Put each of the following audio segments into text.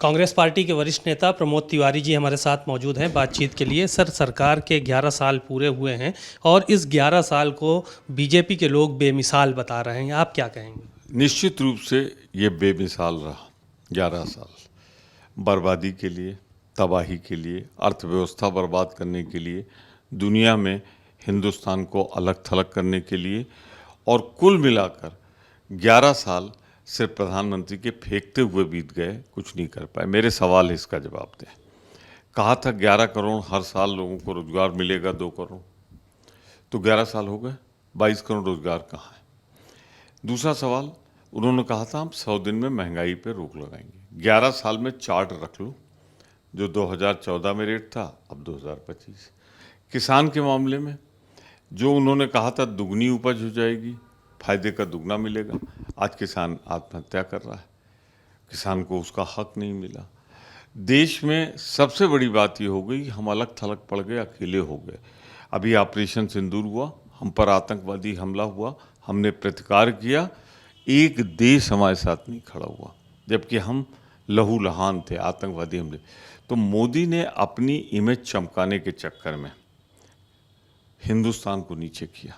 Congress party के वरिष्ठ नेता प्रमोद तिवारी जी हमारे साथ मौजूद हैं बातचीत के लिए। सर, सरकार के 11 साल पूरे हुए हैं और इस 11 साल को बीजेपी के लोग बेमिसाल बता रहे हैं, आप क्या कहेंगे? निश्चित रूप से ये बेमिसाल रहा 11 साल। बर्बादी के लिए, तबाही के लिए, अर्थव्यवस्था बर्बाद करने के लिए, दुनिया में हिंदुस्तान को अलग थलग करने के लिए, और कुल मिलाकर 11 साल सिर्फ प्रधानमंत्री के फेंकते हुए बीत गए, कुछ नहीं कर पाए। मेरे सवाल है, इसका जवाब दें। कहा था 11 करोड़ हर साल लोगों को रोजगार मिलेगा, 2 करोड़, तो 11 साल हो गए, 22 करोड़ रोजगार कहाँ है? दूसरा सवाल, उन्होंने कहा था हम 100 दिन में महंगाई पे रोक लगाएंगे। 11 साल में चार्ट रख लो, जो 2014 में रेट था, अब 2025। किसान के मामले में जो उन्होंने कहा था दुगनी उपज हो जाएगी, फायदे का दुगना मिलेगा, आज किसान आत्महत्या कर रहा है, किसान को उसका हक नहीं मिला। देश में सबसे बड़ी बात ये हो गई, हम अलग थलग पड़ गए, अकेले हो गए। अभी ऑपरेशन सिंदूर हुआ, हम पर आतंकवादी हमला हुआ, हमने प्रतिकार किया, एक देश हमारे साथ नहीं खड़ा हुआ, जबकि हम लहूलुहान थे आतंकवादी हमले। तो मोदी ने अपनी इमेज चमकाने के चक्कर में हिंदुस्तान को नीचे किया।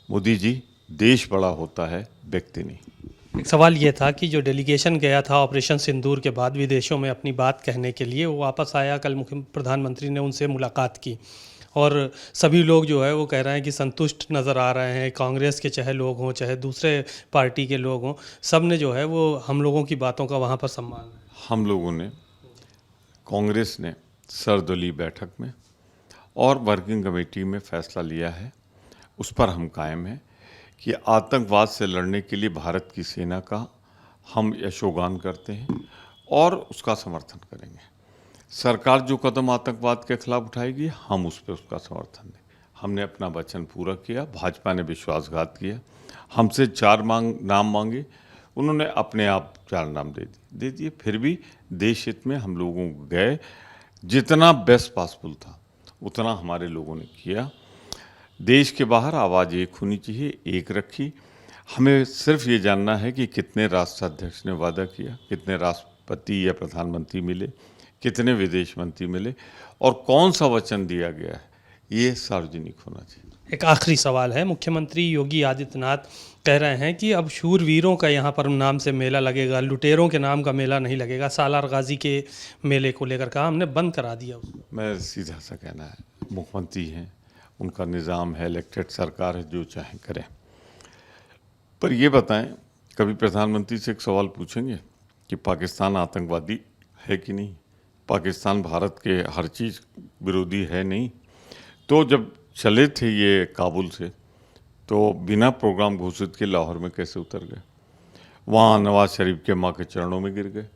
मोदी जी, देश बड़ा होता है, व्यक्ति नहीं। एक सवाल ये था कि जो डेलीगेशन गया था ऑपरेशन सिंदूर के बाद विदेशों में अपनी बात कहने के लिए, वो वापस आया। कल मुख्य प्रधानमंत्री ने उनसे मुलाकात की और सभी लोग जो है वो कह रहे हैं कि संतुष्ट नज़र आ रहे हैं। कांग्रेस के चाहे लोग हों, चाहे दूसरे पार्टी के लोग हों, सब ने जो है वो हम लोगों की बातों का वहाँ पर सम्मान है। हम लोगों ने, कांग्रेस ने सर्वदलीय बैठक में और वर्किंग कमेटी में फैसला लिया है, उस पर हम कायम हैं कि आतंकवाद से लड़ने के लिए भारत की सेना का हम यशोगान करते हैं और उसका समर्थन करेंगे। सरकार जो कदम आतंकवाद के खिलाफ उठाएगी, हम उस पर उसका समर्थन दें। हमने अपना वचन पूरा किया, भाजपा ने विश्वासघात किया, हमसे 4 नाम मांगे, उन्होंने अपने आप 4 नाम दे दिए। फिर भी देश हित में हम लोगों को गए, जितना बेस्ट पॉसिबल था उतना हमारे लोगों ने किया। देश के बाहर आवाज़ एक होनी चाहिए, एक रखी। हमें सिर्फ ये जानना है कि कितने राष्ट्राध्यक्ष ने वादा किया, कितने राष्ट्रपति या प्रधानमंत्री मिले, कितने विदेश मंत्री मिले, और कौन सा वचन दिया गया है, ये सार्वजनिक होना चाहिए। एक आखिरी सवाल है, मुख्यमंत्री योगी आदित्यनाथ कह रहे हैं कि अब शूरवीरों का यहाँ पर नाम से मेला लगेगा, लुटेरों के नाम का मेला नहीं लगेगा। सालार गाजी के मेले को लेकर कहा हमने बंद करा दिया उसको। मैं सीधा सा कहना है, मुख्यमंत्री हैं, उनका निज़ाम है, इलेक्टेड सरकार है, जो चाहें करें। पर ये बताएं, कभी प्रधानमंत्री से एक सवाल पूछेंगे कि पाकिस्तान आतंकवादी है कि नहीं? पाकिस्तान भारत के हर चीज़ विरोधी है नहीं? तो जब चले थे ये काबुल से, तो बिना प्रोग्राम घोषित के लाहौर में कैसे उतर गए? वहाँ नवाज शरीफ के माँ के चरणों में गिर गए,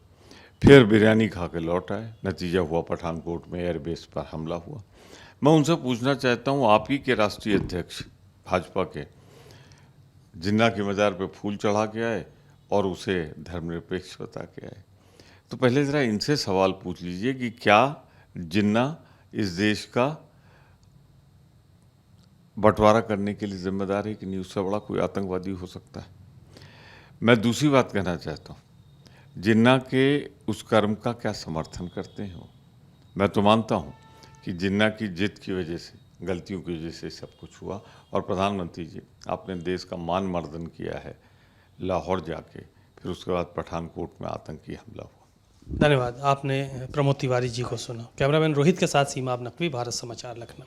फिर बिरयानी खा के लौट आए। नतीजा हुआ पठानकोट में एयरबेस पर हमला हुआ। मैं उनसे पूछना चाहता हूँ, आप ही के राष्ट्रीय अध्यक्ष भाजपा के जिन्ना की मज़ार पे फूल चढ़ा के आए और उसे धर्मनिरपेक्ष बता के आए। तो पहले ज़रा इनसे सवाल पूछ लीजिए कि क्या जिन्ना इस देश का बंटवारा करने के लिए जिम्मेदार है कि नहीं? उससे बड़ा कोई आतंकवादी हो सकता है? मैं दूसरी बात कहना चाहता हूँ, जिन्ना के उस कर्म का क्या समर्थन करते हैं वो? मैं तो मानता हूँ कि जिन्ना की जिद की वजह से, गलतियों की वजह से सब कुछ हुआ। और प्रधानमंत्री जी, आपने देश का मान मर्दन किया है लाहौर जाके, फिर उसके बाद पठानकोट में आतंकी हमला हुआ। धन्यवाद। आपने प्रमोद तिवारी जी को सुना। कैमरामैन रोहित के साथ सीमा नकवी, भारत समाचार, लखनऊ।